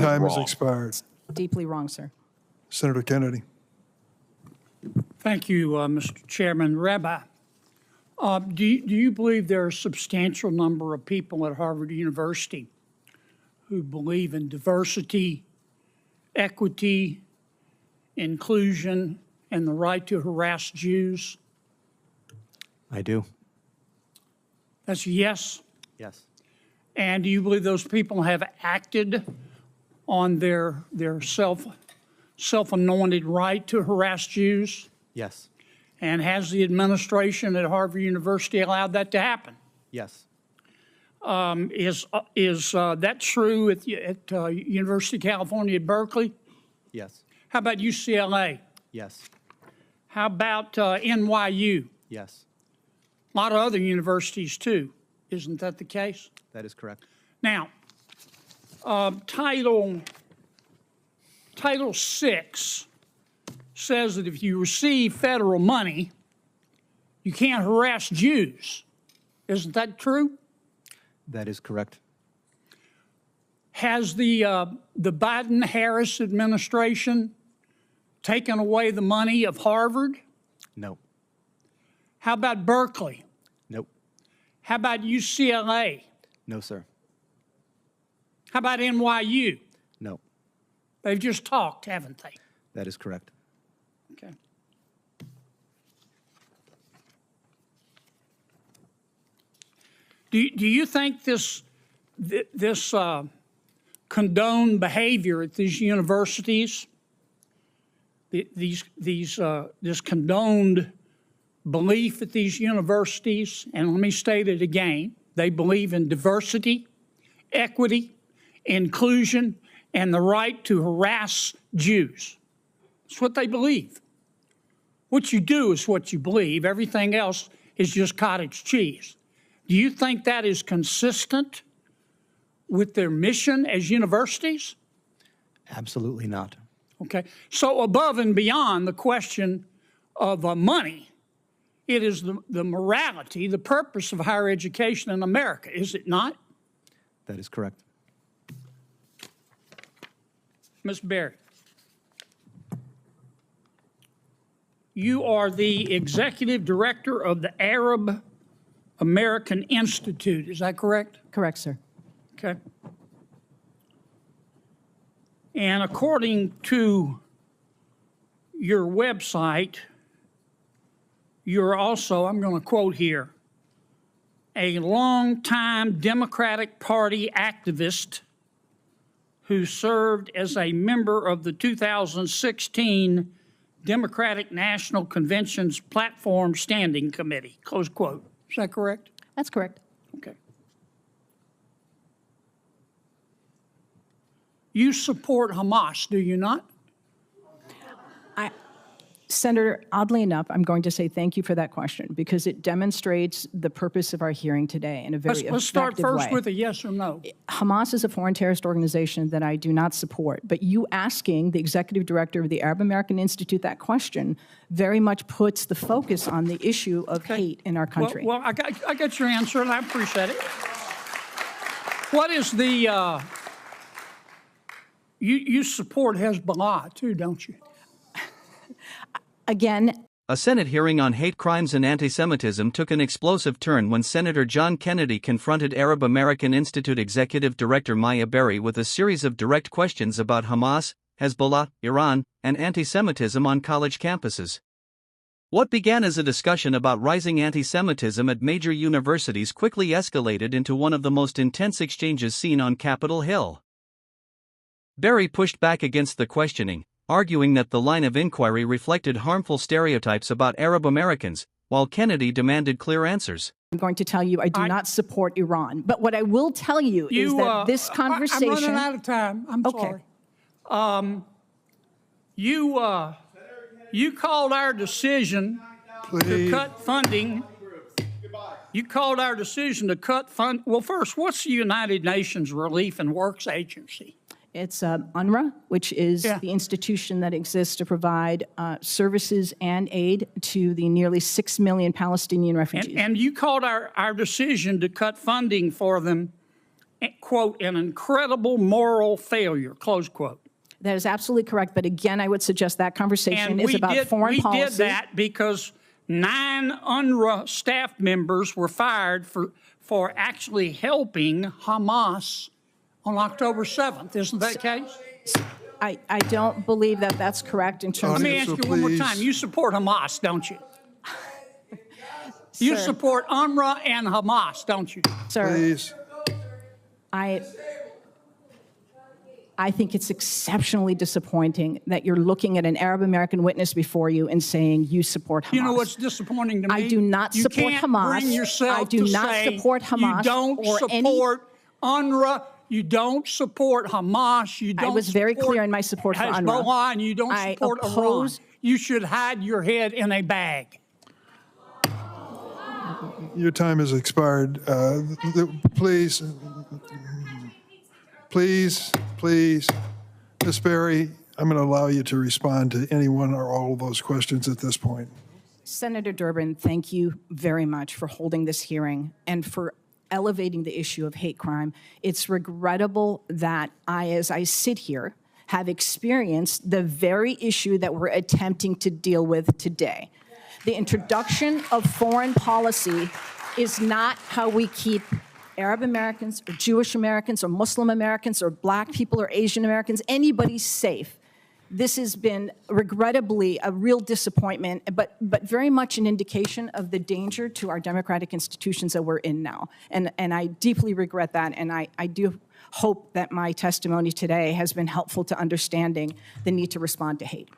time has wrong. expired. Deeply wrong, sir. Senator Kennedy. Thank you, Mr. Chairman. Rabbi, do you believe there are a substantial number of people at Harvard University who believe in diversity, equity, inclusion, and the right to harass Jews? I do. That's a yes. Yes. And do you believe those people have acted on their self-anointed right to harass Jews? Yes. And has the administration at Harvard University allowed that to happen? Yes. Is that true at University of California at Berkeley? Yes. How about UCLA? Yes. How about NYU? Yes. A lot of other universities too. Isn't that the case? That is correct. Now, Title VI says that if you receive federal money, you can't harass Jews. Isn't that true? That is correct. Has the Biden-Harris administration taken away the money of Harvard? No. How about Berkeley? Nope. How about UCLA? No, sir. How about NYU? No. They've just talked, haven't they? That is correct. Okay. Do you think this condoned behavior at these universities, this condoned belief at these universities, and let me state it again, they believe in diversity, equity, inclusion, and the right to harass Jews. It's what they believe. What you do is what you believe. Everything else is just cottage cheese. Do you think that is consistent with their mission as universities? Absolutely not. Okay. So above and beyond the question of money, it is the morality, the purpose of higher education in America, is it not? That is correct. Ms. Berry, you are the executive director of the Arab American Institute. Is that correct? Correct, sir. Okay. And according to your website, you're also, I'm going to quote here, a longtime Democratic Party activist who served as a member of the 2016 Democratic National Convention's Platform Standing Committee, close quote. Is that correct? That's correct. Okay. You support Hamas, do you not? Senator, oddly enough, I'm going to say thank you for that question because it demonstrates the purpose of our hearing today in a very effective way. Let's start first with a yes or no. Hamas is a foreign terrorist organization that I do not support, but you asking the executive director of the Arab American Institute that question very much puts the focus on the issue of hate in our country. Well, I got your answer, and I appreciate it. What is the, you support Hezbollah too, don't you? Again, a Senate hearing on hate crimes and anti-Semitism took an explosive turn when Senator John Kennedy confronted Arab American Institute Executive Director Maya Berry with a series of direct questions about Hamas, Hezbollah, Iran, and anti-Semitism on college campuses. What began as a discussion about rising anti-Semitism at major universities quickly escalated into one of the most intense exchanges seen on Capitol Hill. Berry pushed back against the questioning, arguing that the line of inquiry reflected harmful stereotypes about Arab Americans, while Kennedy demanded clear answers. I'm going to tell you I do not support Iran. But what I will tell you is that this conversation... I'm running out of time. I'm sorry. You called our decision to cut funding. You called our decision to cut fund. Well, first, what's the United Nations Relief and Works Agency? It's UNRWA, which is the institution that exists to provide services and aid to the nearly 6 million Palestinian refugees. And you called our decision to cut funding for them quote, an incredible moral failure, close quote. That is absolutely correct. But again, I would suggest that conversation And is about foreign policy. We did that because 9 UNRWA staff members were fired for actually helping Hamas on October 7th. Isn't that the case? I don't believe that that's correct in terms Let of... me ask you one more time. You support Hamas, don't you? You support UNRWA and Hamas, don't you? Sir, Please. I think it's exceptionally disappointing that you're looking at an Arab American witness before you and saying you support Hamas. You know what's disappointing to me? I do not support Hamas. Bring yourself I do to not say support Hamas you don't or support UNRWA. You don't support Hamas. You don't. I was very clear in my support for UNRWA. Hezbollah, and you don't support Iran. You should hide your head in a bag. Your time has expired. Please, Ms. Berry, I'm going to allow you to respond to any one or all of those questions at this point. Senator Durbin, thank you very much for holding this hearing and for elevating the issue of hate crime. It's regrettable that as I sit here, have experienced the very issue that we're attempting to deal with today. The introduction of foreign policy is not how we keep Arab Americans or Jewish Americans or Muslim Americans or Black people or Asian Americans, anybody safe. This has been regrettably a real disappointment, but very much an indication of the danger to our democratic institutions that we're in now. And I deeply regret that, and I do hope that my testimony today has been helpful to understanding the need to respond to hate.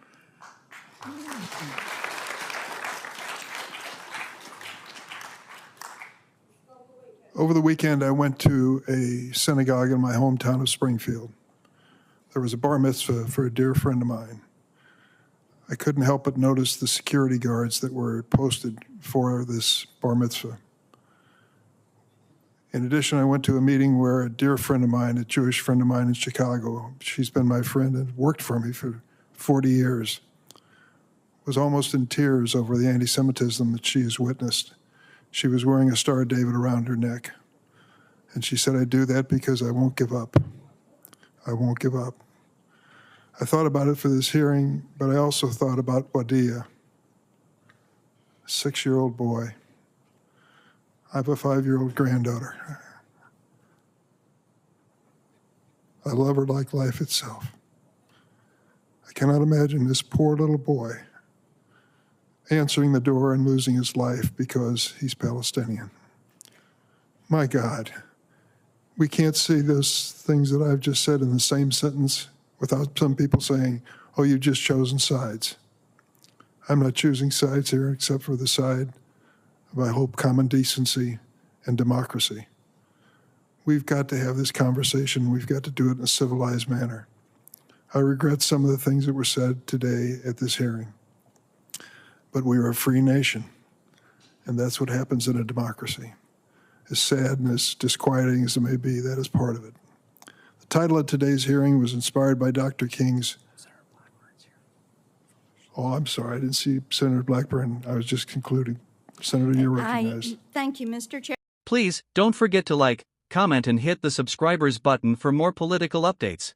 Over the weekend, I went to a synagogue in my hometown of Springfield. There was a bar mitzvah for a dear friend of mine. I couldn't help but notice the security guards that were posted for this bar mitzvah. In addition, I went to a meeting where a dear friend of mine, a Jewish friend of mine in Chicago, she's been my friend and worked for me for 40 years, was almost in tears over the anti-Semitism that she has witnessed. She was wearing a Star of David around her neck. And she said, I do that because I won't give up. I won't give up. I thought about it for this hearing, but I also thought about Wadia, a 6-year-old boy. I have a 5-year-old granddaughter. I love her like life itself. I cannot imagine this poor little boy answering the door and losing his life because he's Palestinian. My God, we can't see those things that I've just said in the same sentence without some people saying, oh, you've just chosen sides. I'm not choosing sides here except for the side of, I hope, common decency and democracy. We've got to have this conversation. We've got to do it in a civilized manner. I regret some of the things that were said today at this hearing. But we are a free nation, and that's what happens in a democracy. As sad and as disquieting as it may be, that is part of it. The title of today's hearing was inspired by Dr. King's... Oh, I'm sorry, I didn't see Senator Blackburn. I was just concluding. Senator, you're recognized. Thank you, Mr. Chair. Please, don't forget to like, comment and hit the subscribers button for more political updates.